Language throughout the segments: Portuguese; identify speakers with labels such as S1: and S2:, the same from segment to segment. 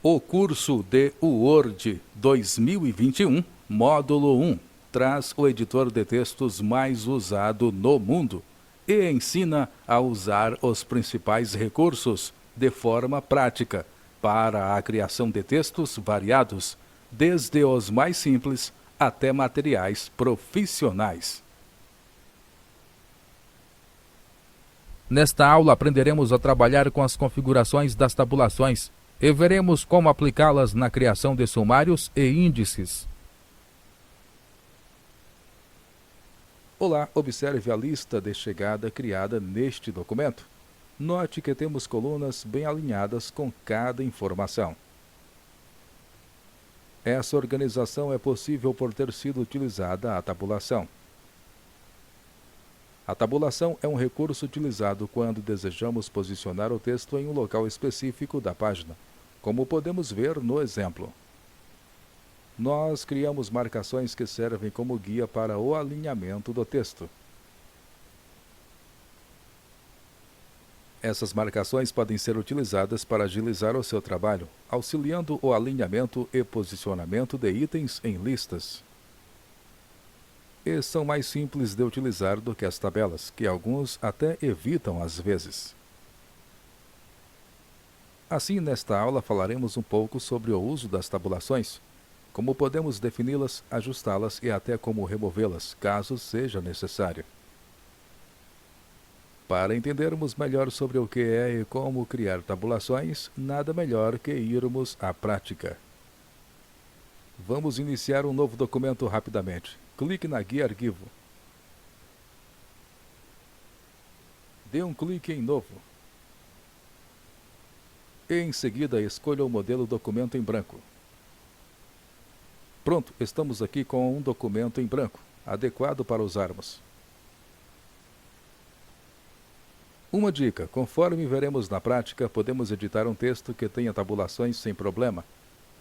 S1: O curso de Word 2021, módulo 1, traz o editor de textos mais usado no mundo e ensina a usar os principais recursos de forma prática para a criação de textos variados, desde os mais simples até materiais profissionais. Nesta aula aprenderemos a trabalhar com as configurações das tabulações e veremos como aplicá-las na criação de sumários e índices. Olá, observe a lista de chegada criada neste documento. Note que temos colunas bem alinhadas com cada informação. Essa organização é possível por ter sido utilizada a tabulação. A tabulação é um recurso utilizado quando desejamos posicionar o texto em um local específico da página, como podemos ver no exemplo. Nós criamos marcações que servem como guia para o alinhamento do texto. Essas marcações podem ser utilizadas para agilizar o seu trabalho, auxiliando o alinhamento e posicionamento de itens em listas. E são mais simples de utilizar do que as tabelas, que alguns até evitam às vezes. Assim, nesta aula falaremos um pouco sobre o uso das tabulações, como podemos defini-las, ajustá-las e até como removê-las, caso seja necessário. Para entendermos melhor sobre o que é e como criar tabulações, nada melhor que irmos à prática. Vamos iniciar um novo documento rapidamente. Clique na guia Arquivo. Dê um clique em Novo. E em seguida escolha o modelo documento em branco. Pronto, estamos aqui com um documento em branco, adequado para usarmos. Uma dica: conforme veremos na prática, podemos editar um texto que tenha tabulações sem problema,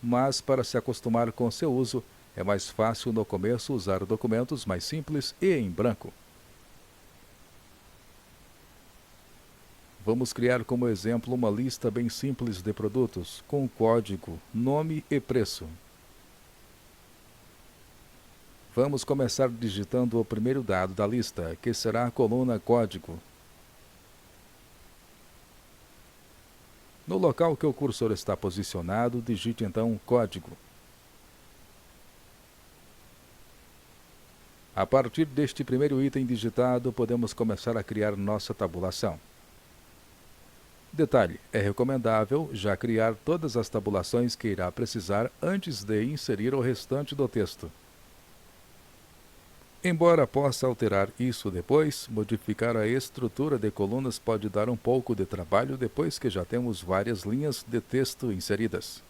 S1: mas para se acostumar com seu uso, é mais fácil no começo usar documentos mais simples e em branco. Vamos criar como exemplo uma lista bem simples de produtos, com código, nome e preço. Vamos começar digitando o primeiro dado da lista, que será a coluna código. No local que o cursor está posicionado, digite então código. A partir deste primeiro item digitado, podemos começar a criar nossa tabulação. Detalhe: é recomendável já criar todas as tabulações que irá precisar antes de inserir o restante do texto. Embora possa alterar isso depois, modificar a estrutura de colunas pode dar um pouco de trabalho depois que já temos várias linhas de texto inseridas.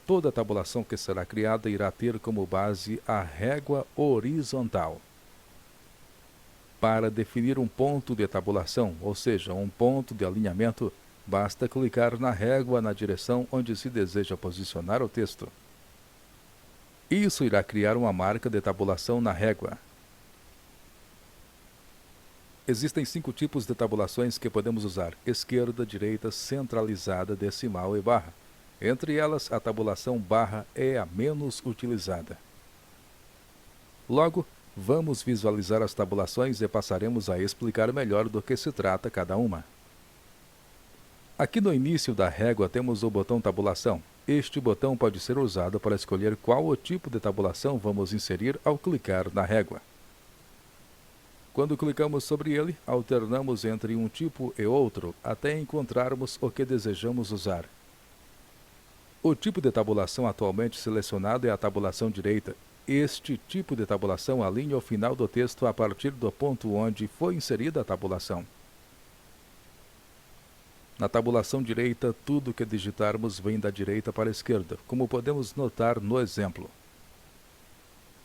S1: Toda tabulação que será criada irá ter como base a régua horizontal. Para definir um ponto de tabulação, ou seja, um ponto de alinhamento, basta clicar na régua na direção onde se deseja posicionar o texto. Isso irá criar uma marca de tabulação na régua. Existem 5 tipos de tabulações que podemos usar: esquerda, direita, centralizada, decimal e barra. Entre elas, a tabulação barra é a menos utilizada. Logo, vamos visualizar as tabulações e passaremos a explicar melhor do que se trata cada uma. Aqui no início da régua temos o botão tabulação. Este botão pode ser usado para escolher qual o tipo de tabulação vamos inserir ao clicar na régua. Quando clicamos sobre ele, alternamos entre um tipo e outro até encontrarmos o que desejamos usar. O tipo de tabulação atualmente selecionado é a tabulação direita. Este tipo de tabulação alinha o final do texto a partir do ponto onde foi inserida a tabulação. Na tabulação direita, tudo que digitarmos vem da direita para a esquerda, como podemos notar no exemplo.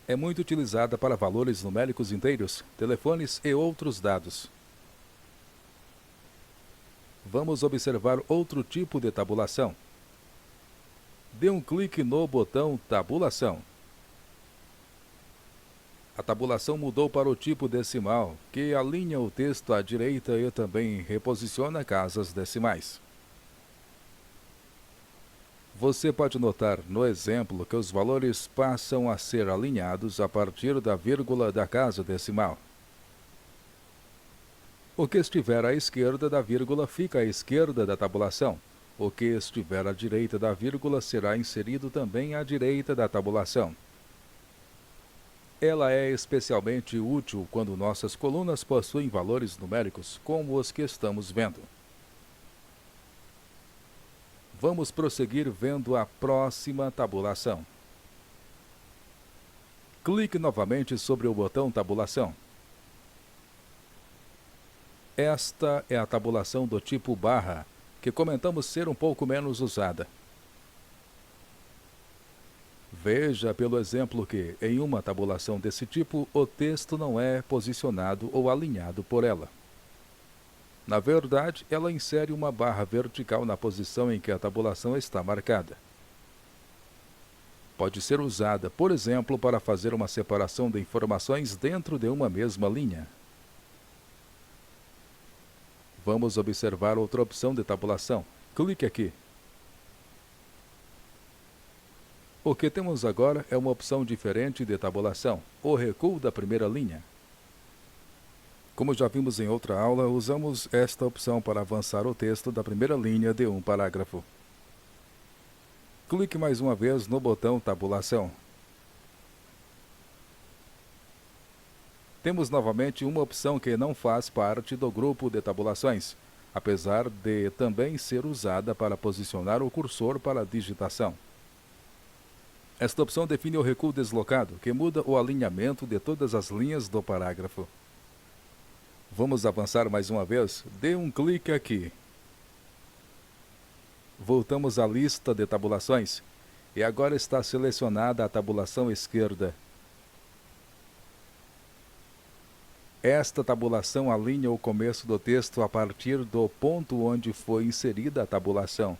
S1: É muito utilizada para valores numéricos inteiros, telefones e outros dados. Vamos observar outro tipo de tabulação. Dê um clique no botão Tabulação. A tabulação mudou para o tipo decimal, que alinha o texto à direita e também reposiciona casas decimais. Você pode notar no exemplo que os valores passam a ser alinhados a partir da vírgula da casa decimal. O que estiver à esquerda da vírgula fica à esquerda da tabulação. O que estiver à direita da vírgula será inserido também à direita da tabulação. Ela é especialmente útil quando nossas colunas possuem valores numéricos, como os que estamos vendo. Vamos prosseguir vendo a próxima tabulação. Clique novamente sobre o botão Tabulação. Esta é a tabulação do tipo barra, que comentamos ser um pouco menos usada. Veja pelo exemplo que, em uma tabulação desse tipo, o texto não é posicionado ou alinhado por ela. Na verdade, ela insere uma barra vertical na posição em que a tabulação está marcada. Pode ser usada, por exemplo, para fazer uma separação de informações dentro de uma mesma linha. Vamos observar outra opção de tabulação. Clique aqui. O que temos agora é uma opção diferente de tabulação, o recuo da primeira linha. Como já vimos em outra aula, usamos esta opção para avançar o texto da primeira linha de um parágrafo. Clique mais uma vez no botão Tabulação. Temos novamente uma opção que não faz parte do grupo de tabulações, apesar de também ser usada para posicionar o cursor para a digitação. Esta opção define o recuo deslocado, que muda o alinhamento de todas as linhas do parágrafo. Vamos avançar mais uma vez? Dê um clique aqui. Voltamos à lista de tabulações e agora está selecionada a tabulação esquerda. Esta tabulação alinha o começo do texto a partir do ponto onde foi inserida a tabulação.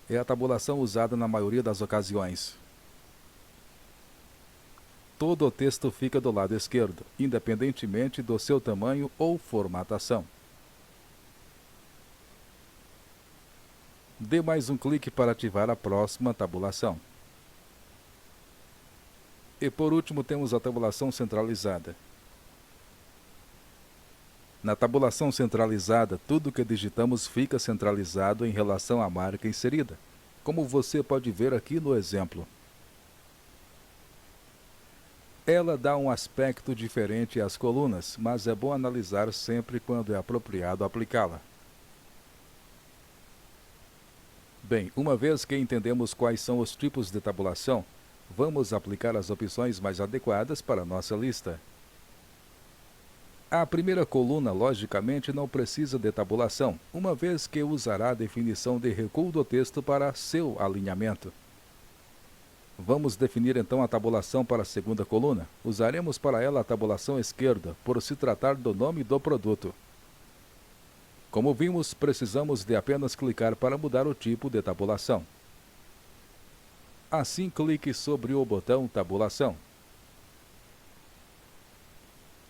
S1: É a tabulação usada na maioria das ocasiões. Todo o texto fica do lado esquerdo, independentemente do seu tamanho ou formatação. Dê mais um clique para ativar a próxima tabulação. E por último temos a tabulação centralizada. Na tabulação centralizada, tudo que digitamos fica centralizado em relação à marca inserida, como você pode ver aqui no exemplo. Ela dá um aspecto diferente às colunas, mas é bom analisar sempre quando é apropriado aplicá-la. Bem, uma vez que entendemos quais são os tipos de tabulação, vamos aplicar as opções mais adequadas para a nossa lista. A primeira coluna, logicamente, não precisa de tabulação, uma vez que usará a definição de recuo do texto para seu alinhamento. Vamos definir então a tabulação para a segunda coluna. Usaremos para ela a tabulação esquerda, por se tratar do nome do produto. Como vimos, precisamos de apenas clicar para mudar o tipo de tabulação. Assim, clique sobre o botão Tabulação.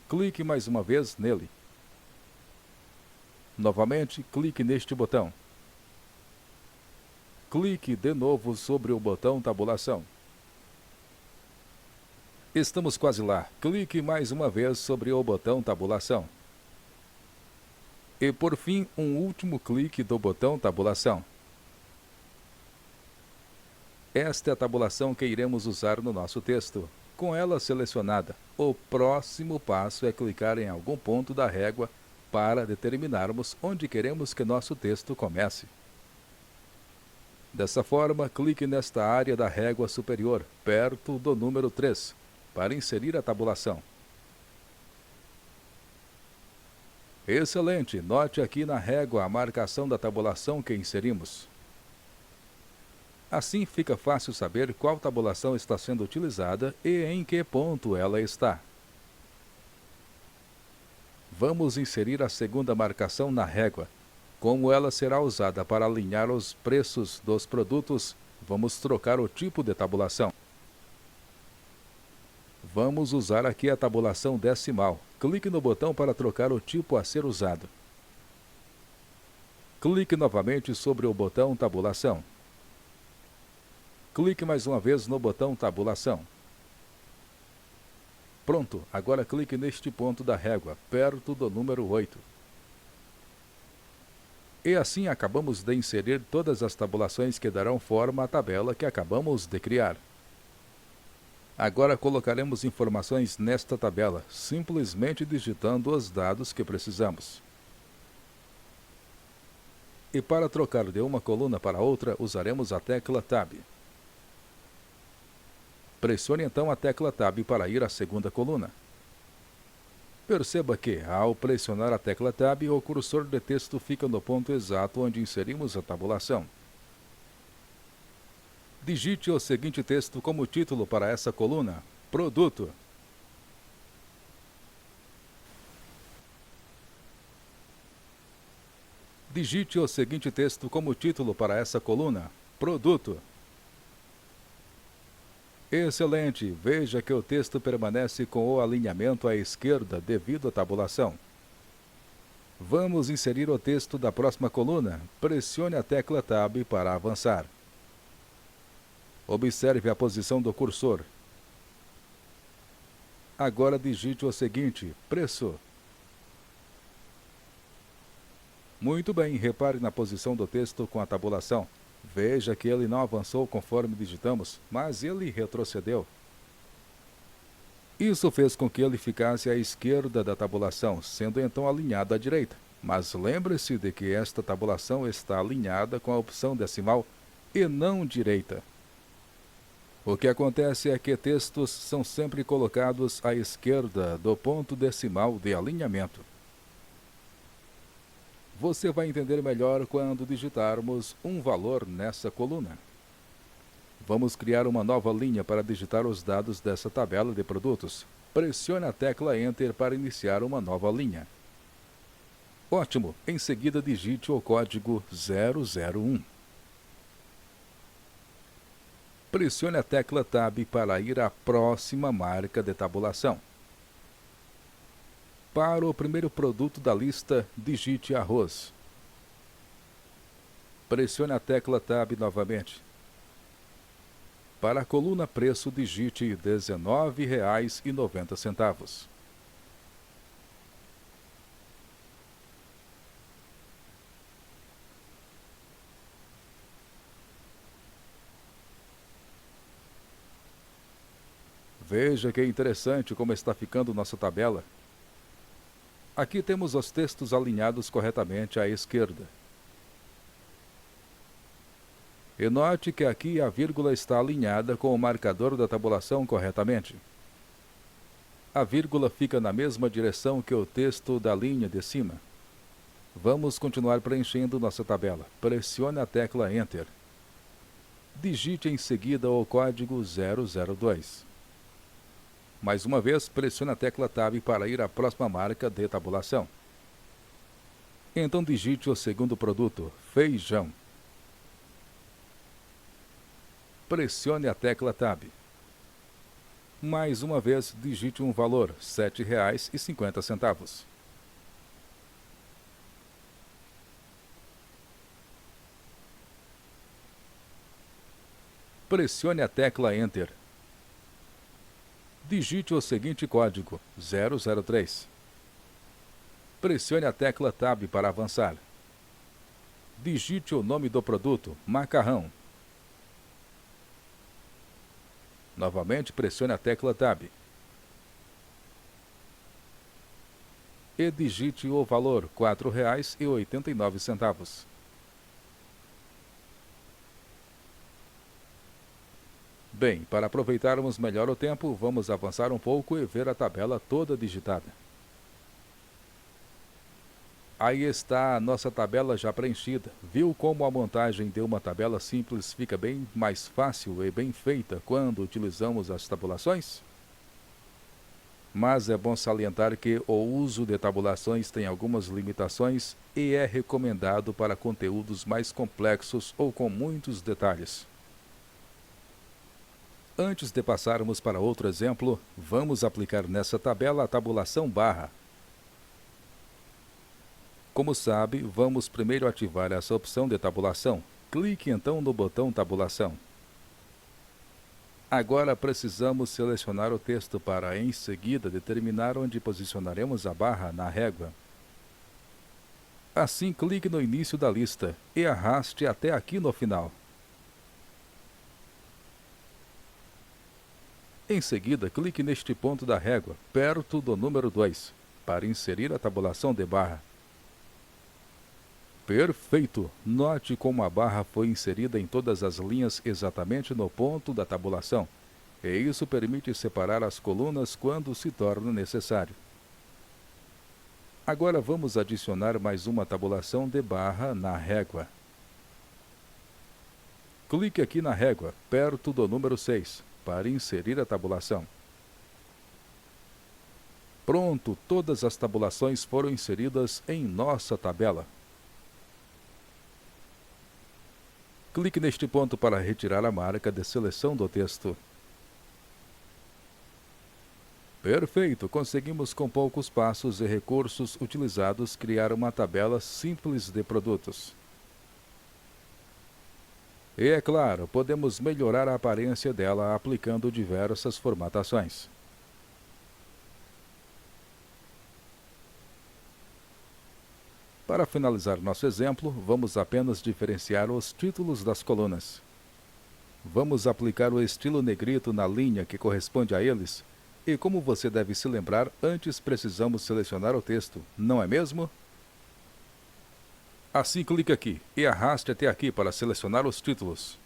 S1: Clique mais uma vez nele. Novamente, clique neste botão. Clique de novo sobre o botão Tabulação. Estamos quase lá. Clique mais uma vez sobre o botão Tabulação. E por fim, um último clique do botão Tabulação. Esta é a tabulação que iremos usar no nosso texto. Com ela selecionada, o próximo passo é clicar em algum ponto da régua para determinarmos onde queremos que nosso texto comece. Dessa forma, clique nesta área da régua superior, perto do número 3, para inserir a tabulação. Excelente! Note aqui na régua a marcação da tabulação que inserimos. Assim fica fácil saber qual tabulação está sendo utilizada e em que ponto ela está. Vamos inserir a segunda marcação na régua. Como ela será usada para alinhar os preços dos produtos, vamos trocar o tipo de tabulação. Vamos usar aqui a tabulação decimal. Clique no botão para trocar o tipo a ser usado. Clique novamente sobre o botão Tabulação. Clique mais uma vez no botão Tabulação. Pronto, agora clique neste ponto da régua, perto do número 8. E assim acabamos de inserir todas as tabulações que darão forma à tabela que acabamos de criar. Agora colocaremos informações nesta tabela, simplesmente digitando os dados que precisamos. E para trocar de uma coluna para outra, usaremos a tecla Tab. Pressione então a tecla Tab para ir à segunda coluna. Perceba que, ao pressionar a tecla Tab, o cursor de texto fica no ponto exato onde inserimos a tabulação. Digite o seguinte texto como título para essa coluna: Produto. Digite o seguinte texto como título para essa coluna: Produto. Excelente! Veja que o texto permanece com o alinhamento à esquerda devido à tabulação. Vamos inserir o texto da próxima coluna. Pressione a tecla Tab para avançar. Observe a posição do cursor. Agora digite o seguinte: preço. Muito bem, repare na posição do texto com a tabulação. Veja que ele não avançou conforme digitamos, mas ele retrocedeu. Isso fez com que ele ficasse à esquerda da tabulação, sendo então alinhado à direita. Mas lembre-se de que esta tabulação está alinhada com a opção decimal e não direita. O que acontece é que textos são sempre colocados à esquerda do ponto decimal de alinhamento. Você vai entender melhor quando digitarmos um valor nessa coluna. Vamos criar uma nova linha para digitar os dados dessa tabela de produtos. Pressione a tecla Enter para iniciar uma nova linha. Ótimo! Em seguida digite o código 001. Pressione a tecla Tab para ir à próxima marca de tabulação. Para o primeiro produto da lista, digite arroz. Pressione a tecla Tab novamente. Para a coluna preço, digite R$ 19,90. Veja que interessante como está ficando nossa tabela. Aqui temos os textos alinhados corretamente à esquerda. E note que aqui a vírgula está alinhada com o marcador da tabulação corretamente. A vírgula fica na mesma direção que o texto da linha de cima. Vamos continuar preenchendo nossa tabela. Pressione a tecla Enter. Digite em seguida o código 002. Mais uma vez, pressione a tecla Tab para ir à próxima marca de tabulação. Então digite o segundo produto, feijão. Pressione a tecla Tab. Mais uma vez, digite um valor, R$ 7,50. Pressione a tecla Enter. Digite o seguinte código, 003. Pressione a tecla Tab para avançar. Digite o nome do produto, macarrão. Novamente, pressione a tecla Tab. E digite o valor, R$ 4,89. Bem, para aproveitarmos melhor o tempo, vamos avançar um pouco e ver a tabela toda digitada. Aí está a nossa tabela já preenchida. Viu como a montagem de uma tabela simples fica bem mais fácil e bem feita quando utilizamos as tabulações? Mas é bom salientar que o uso de tabulações tem algumas limitações e é recomendado para conteúdos mais complexos ou com muitos detalhes. Antes de passarmos para outro exemplo, vamos aplicar nessa tabela a tabulação barra. Como sabe, vamos primeiro ativar essa opção de tabulação. Clique então no botão Tabulação. Agora precisamos selecionar o texto para, em seguida, determinar onde posicionaremos a barra na régua. Assim, clique no início da lista e arraste até aqui no final. Em seguida, clique neste ponto da régua, perto do número 2, para inserir a tabulação de barra. Perfeito! Note como a barra foi inserida em todas as linhas exatamente no ponto da tabulação, e isso permite separar as colunas quando se torna necessário. Agora vamos adicionar mais uma tabulação de barra na régua. Clique aqui na régua, perto do número 6, para inserir a tabulação. Pronto, todas as tabulações foram inseridas em nossa tabela. Clique neste ponto para retirar a marca de seleção do texto. Perfeito! Conseguimos com poucos passos e recursos utilizados criar uma tabela simples de produtos. E é claro, podemos melhorar a aparência dela aplicando diversas formatações. Para finalizar nosso exemplo, vamos apenas diferenciar os títulos das colunas. Vamos aplicar o estilo negrito na linha que corresponde a eles, e como você deve se lembrar, antes precisamos selecionar o texto, não é mesmo? Assim, clique aqui e arraste até aqui para selecionar os títulos.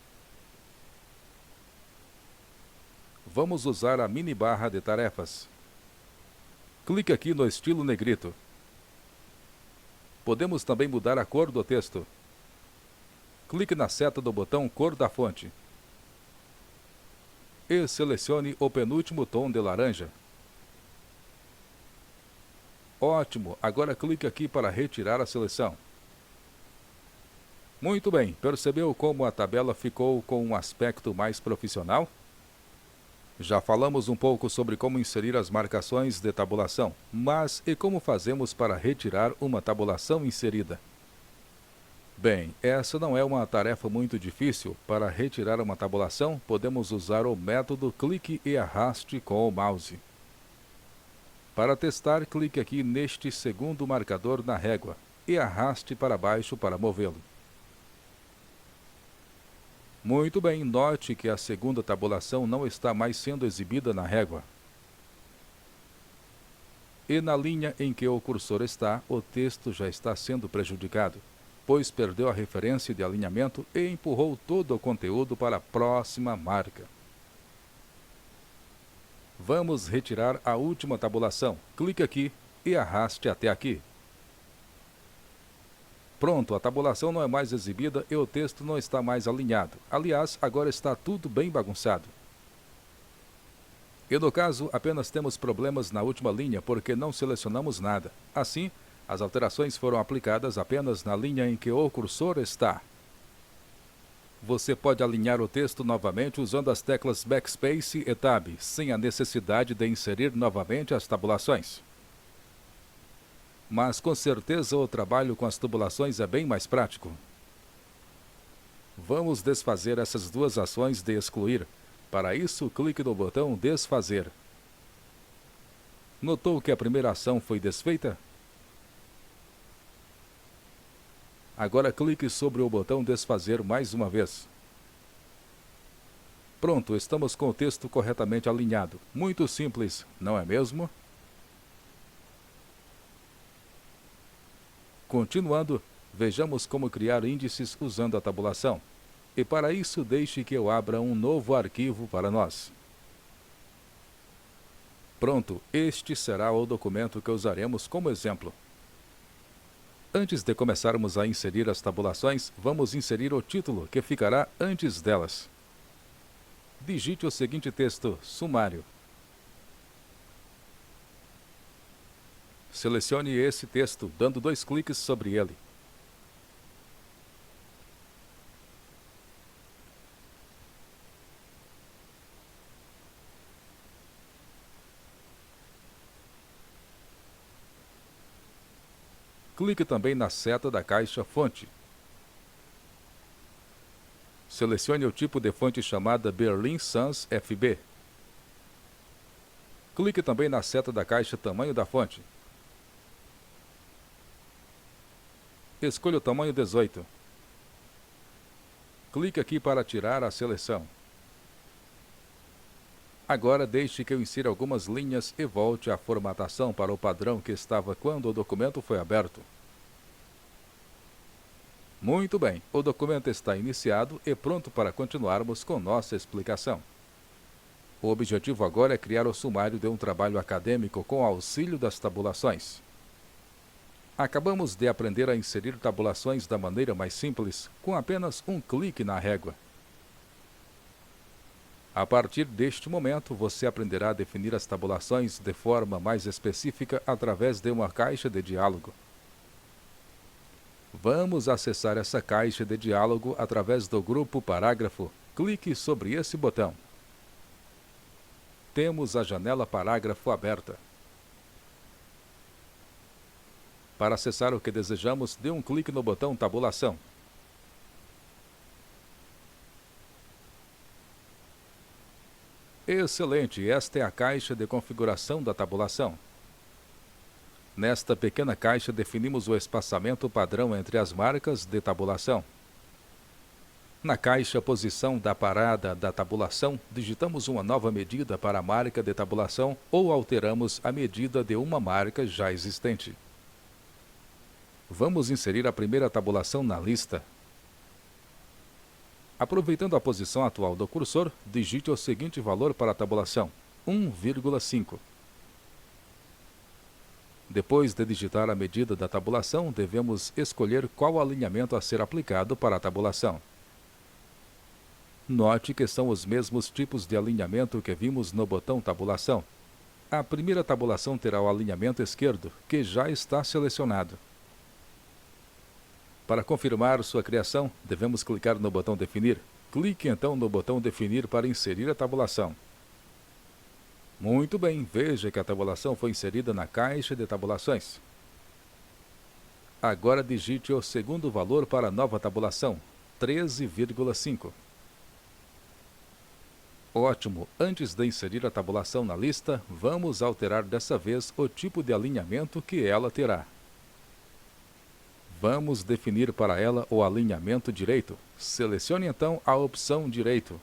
S1: Vamos usar a mini barra de tarefas. Clique aqui no estilo negrito. Podemos também mudar a cor do texto. Clique na seta do botão Cor da fonte. E selecione o penúltimo tom de laranja. Ótimo! Agora clique aqui para retirar a seleção. Muito bem, percebeu como a tabela ficou com um aspecto mais profissional? Já falamos um pouco sobre como inserir as marcações de tabulação, mas e como fazemos para retirar uma tabulação inserida? Bem, essa não é uma tarefa muito difícil. Para retirar uma tabulação, podemos usar o método clique e arraste com o mouse. Para testar, clique aqui neste segundo marcador na régua e arraste para baixo para movê-lo. Muito bem, note que a segunda tabulação não está mais sendo exibida na régua. E na linha em que o cursor está, o texto já está sendo prejudicado, pois perdeu a referência de alinhamento e empurrou todo o conteúdo para a próxima marca. Vamos retirar a última tabulação. Clique aqui e arraste até aqui. Pronto, a tabulação não é mais exibida e o texto não está mais alinhado. Aliás, agora está tudo bem bagunçado. E no caso, apenas temos problemas na última linha porque não selecionamos nada. Assim, as alterações foram aplicadas apenas na linha em que o cursor está. Você pode alinhar o texto novamente usando as teclas Backspace e Tab, sem a necessidade de inserir novamente as tabulações. Mas com certeza o trabalho com as tubulações é bem mais prático. Vamos desfazer essas duas ações de excluir. Para isso, clique no botão Desfazer. Notou que a primeira ação foi desfeita? Agora clique sobre o botão Desfazer mais uma vez. Pronto, estamos com o texto corretamente alinhado. Muito simples, não é mesmo? Continuando, vejamos como criar índices usando a tabulação. E para isso, deixe que eu abra um novo arquivo para nós. Pronto, este será o documento que usaremos como exemplo. Antes de começarmos a inserir as tabulações, vamos inserir o título, que ficará antes delas. Digite o seguinte texto: sumário. Selecione esse texto, dando 2 cliques sobre ele. Clique também na seta da caixa fonte. Selecione o tipo de fonte chamada Berlin Sans FB. Clique também na seta da caixa Tamanho da fonte. Escolha o tamanho 18. Clique aqui para tirar a seleção. Agora deixe que eu insira algumas linhas e volte a formatação para o padrão que estava quando o documento foi aberto. Muito bem, o documento está iniciado e pronto para continuarmos com nossa explicação. O objetivo agora é criar o sumário de um trabalho acadêmico com auxílio das tabulações. Acabamos de aprender a inserir tabulações da maneira mais simples, com apenas um clique na régua. A partir deste momento, você aprenderá a definir as tabulações de forma mais específica através de uma caixa de diálogo. Vamos acessar essa caixa de diálogo através do grupo Parágrafo. Clique sobre esse botão. Temos a janela Parágrafo aberta. Para acessar o que desejamos, dê um clique no botão Tabulação. Excelente! Esta é a caixa de configuração da tabulação. Nesta pequena caixa definimos o espaçamento padrão entre as marcas de tabulação. Na caixa Posição da parada da tabulação, digitamos uma nova medida para a marca de tabulação ou alteramos a medida de uma marca já existente. Vamos inserir a primeira tabulação na lista. Aproveitando a posição atual do cursor, digite o seguinte valor para a tabulação: 1,5. Depois de digitar a medida da tabulação, devemos escolher qual alinhamento a ser aplicado para a tabulação. Note que são os mesmos tipos de alinhamento que vimos no botão Tabulação. A primeira tabulação terá o alinhamento esquerdo, que já está selecionado. Para confirmar sua criação, devemos clicar no botão Definir. Clique então no botão Definir para inserir a tabulação. Muito bem, veja que a tabulação foi inserida na caixa de tabulações. Agora digite o segundo valor para a nova tabulação, 13,5. Ótimo! Antes de inserir a tabulação na lista, vamos alterar dessa vez o tipo de alinhamento que ela terá. Vamos definir para ela o alinhamento direito. Selecione então a opção Direito.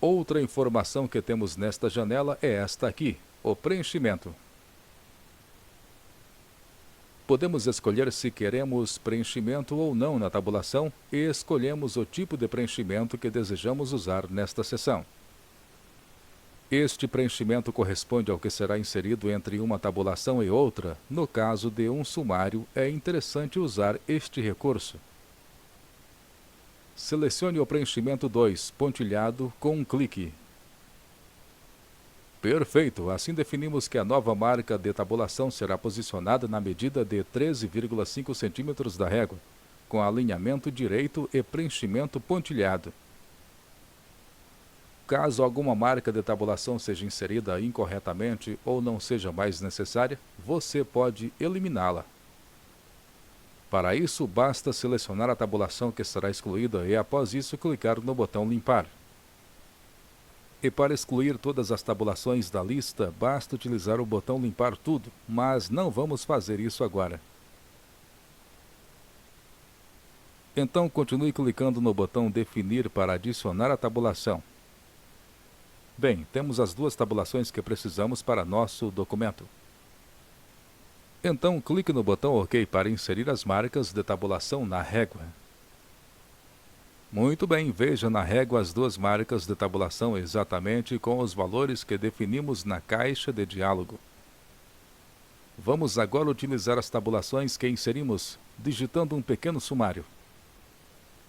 S1: Outra informação que temos nesta janela é esta aqui, o preenchimento. Podemos escolher se queremos preenchimento ou não na tabulação e escolhemos o tipo de preenchimento que desejamos usar nesta seção. Este preenchimento corresponde ao que será inserido entre uma tabulação e outra. No caso de um sumário, é interessante usar este recurso. Selecione o preenchimento 2, pontilhado, com um clique. Perfeito! Assim definimos que a nova marca de tabulação será posicionada na medida de 13,5 cm da régua, com alinhamento direito e preenchimento pontilhado. Caso alguma marca de tabulação seja inserida incorretamente ou não seja mais necessária, você pode eliminá-la. Para isso, basta selecionar a tabulação que será excluída e, após isso, clicar no botão Limpar. E para excluir todas as tabulações da lista, basta utilizar o botão Limpar Tudo, mas não vamos fazer isso agora. Então, continue clicando no botão Definir para adicionar a tabulação. Bem, temos as duas tabulações que precisamos para nosso documento. Então, clique no botão OK para inserir as marcas de tabulação na régua. Muito bem, veja na régua as duas marcas de tabulação exatamente com os valores que definimos na caixa de diálogo. Vamos agora utilizar as tabulações que inserimos, digitando um pequeno sumário.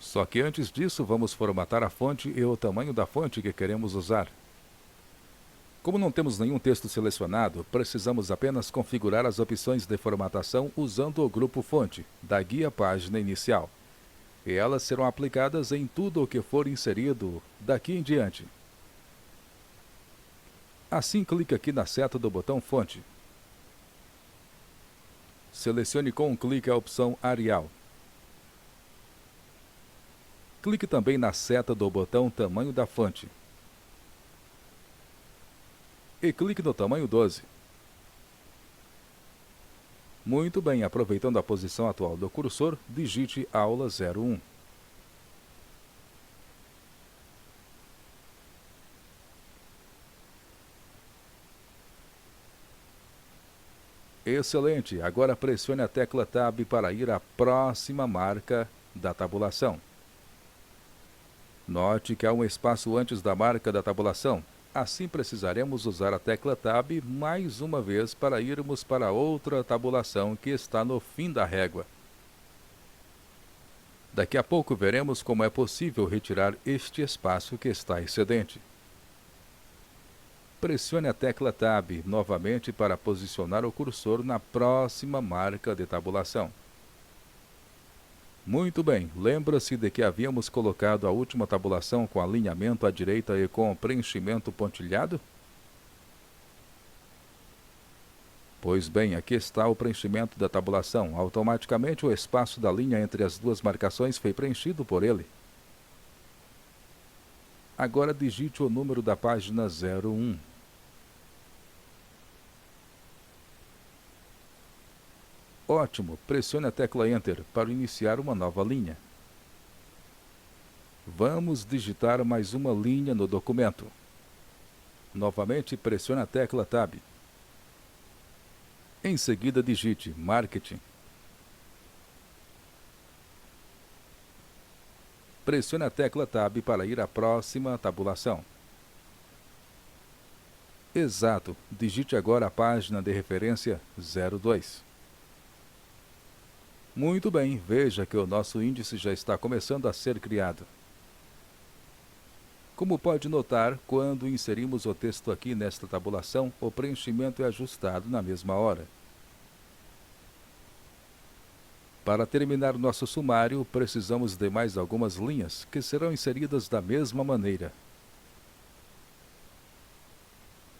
S1: Só que antes disso, vamos formatar a fonte e o tamanho da fonte que queremos usar. Como não temos nenhum texto selecionado, precisamos apenas configurar as opções de formatação usando o grupo Fonte, da guia Página Inicial. E elas serão aplicadas em tudo o que for inserido daqui em diante. Assim, clique aqui na seta do botão Fonte. Selecione com um clique a opção Arial. Clique também na seta do botão Tamanho da fonte e clique no tamanho 12. Muito bem, aproveitando a posição atual do cursor, digite aula 01. Excelente! Agora pressione a tecla Tab para ir à próxima marca da tabulação. Note que há um espaço antes da marca da tabulação. Assim precisaremos usar a tecla Tab mais uma vez para irmos para outra tabulação que está no fim da régua. Daqui a pouco veremos como é possível retirar este espaço que está excedente. Pressione a tecla Tab novamente para posicionar o cursor na próxima marca de tabulação. Muito bem, lembra-se de que havíamos colocado a última tabulação com alinhamento à direita e com preenchimento pontilhado? Pois bem, aqui está o preenchimento da tabulação. Automaticamente o espaço da linha entre as duas marcações foi preenchido por ele. Agora digite o número da página 01. Ótimo! Pressione a tecla Enter para iniciar uma nova linha. Vamos digitar mais uma linha no documento. Novamente, pressione a tecla Tab. Em seguida, digite Marketing. Pressione a tecla Tab para ir à próxima tabulação. Exato! Digite agora a página de referência 02. Muito bem, veja que o nosso índice já está começando a ser criado. Como pode notar, quando inserimos o texto aqui nesta tabulação, o preenchimento é ajustado na mesma hora. Para terminar nosso sumário, precisamos de mais algumas linhas, que serão inseridas da mesma maneira.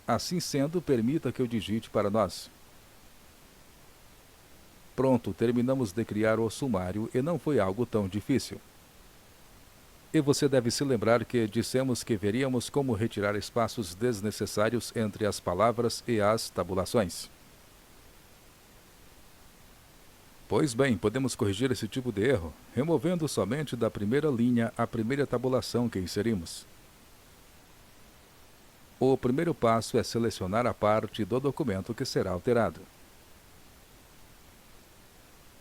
S1: Assim sendo, permita que eu digite para nós. Pronto, terminamos de criar o sumário e não foi algo tão difícil. E você deve se lembrar que dissemos que veríamos como retirar espaços desnecessários entre as palavras e as tabulações. Pois bem, podemos corrigir esse tipo de erro, removendo somente da primeira linha a primeira tabulação que inserimos. O primeiro passo é selecionar a parte do documento que será alterado.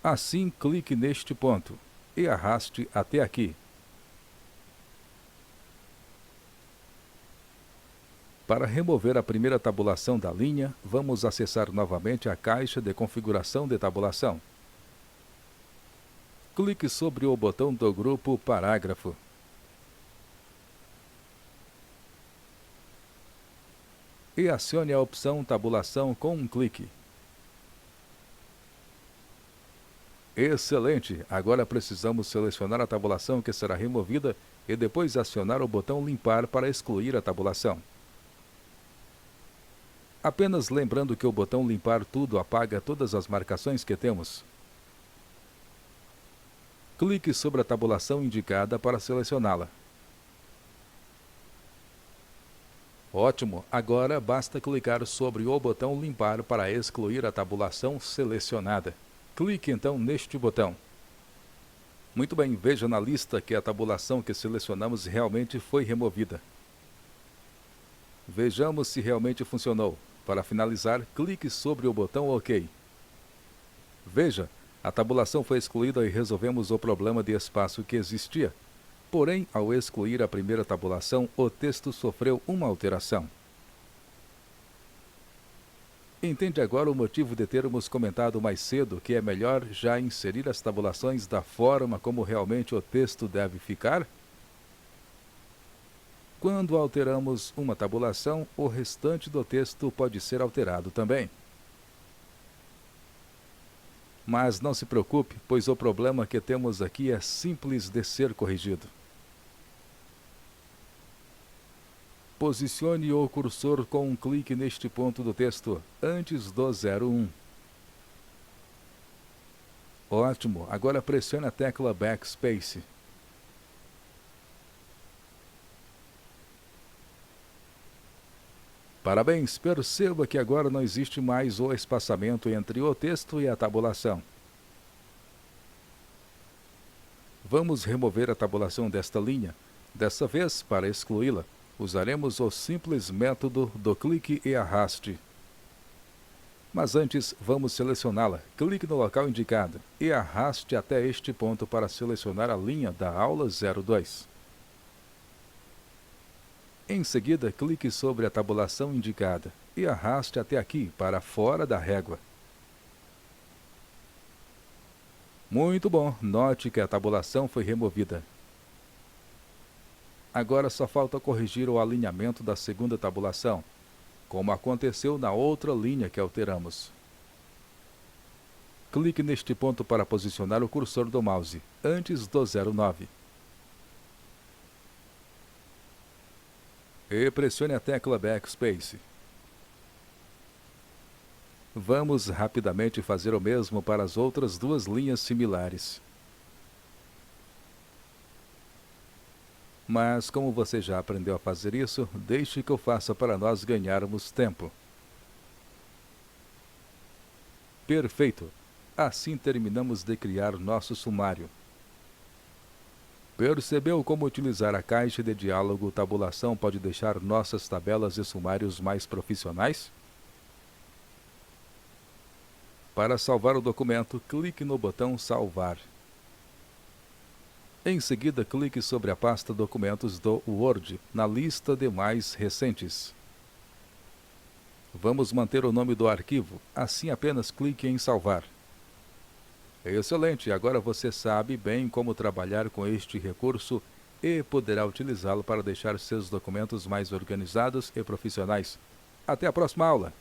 S1: Assim, clique neste ponto e arraste até aqui. Para remover a primeira tabulação da linha, vamos acessar novamente a caixa de configuração de tabulação. Clique sobre o botão do grupo Parágrafo. E acione a opção Tabulação com um clique. Excelente! Agora precisamos selecionar a tabulação que será removida e depois acionar o botão Limpar para excluir a tabulação. Apenas lembrando que o botão Limpar Tudo apaga todas as marcações que temos. Clique sobre a tabulação indicada para selecioná-la. Ótimo! Agora basta clicar sobre o botão Limpar para excluir a tabulação selecionada. Clique então neste botão. Muito bem, veja na lista que a tabulação que selecionamos realmente foi removida. Vejamos se realmente funcionou. Para finalizar, clique sobre o botão OK. Veja, a tabulação foi excluída e resolvemos o problema de espaço que existia. Porém, ao excluir a primeira tabulação, o texto sofreu uma alteração. Entende agora o motivo de termos comentado mais cedo que é melhor já inserir as tabulações da forma como realmente o texto deve ficar? Quando alteramos uma tabulação, o restante do texto pode ser alterado também. Mas não se preocupe, pois o problema que temos aqui é simples de ser corrigido. Posicione o cursor com um clique neste ponto do texto, antes do 01. Ótimo! Agora pressione a tecla Backspace. Parabéns! Perceba que agora não existe mais o espaçamento entre o texto e a tabulação. Vamos remover a tabulação desta linha. Dessa vez, para excluí-la, usaremos o simples método do clique e arraste. Mas antes, vamos selecioná-la. Clique no local indicado e arraste até este ponto para selecionar a linha da aula 02. Em seguida, clique sobre a tabulação indicada e arraste até aqui, para fora da régua. Muito bom! Note que a tabulação foi removida. Agora só falta corrigir o alinhamento da segunda tabulação, como aconteceu na outra linha que alteramos. Clique neste ponto para posicionar o cursor do mouse, antes do 09. E pressione a tecla Backspace. Vamos rapidamente fazer o mesmo para as outras duas linhas similares. Mas, como você já aprendeu a fazer isso, deixe que eu faça para nós ganharmos tempo. Perfeito! Assim terminamos de criar nosso sumário. Percebeu como utilizar a caixa de diálogo tabulação pode deixar nossas tabelas e sumários mais profissionais? Para salvar o documento, clique no botão Salvar. Em seguida, clique sobre a pasta Documentos do Word, na lista de mais recentes. Vamos manter o nome do arquivo, assim apenas clique em Salvar. Excelente! Agora você sabe bem como trabalhar com este recurso e poderá utilizá-lo para deixar seus documentos mais organizados e profissionais. Até a próxima aula!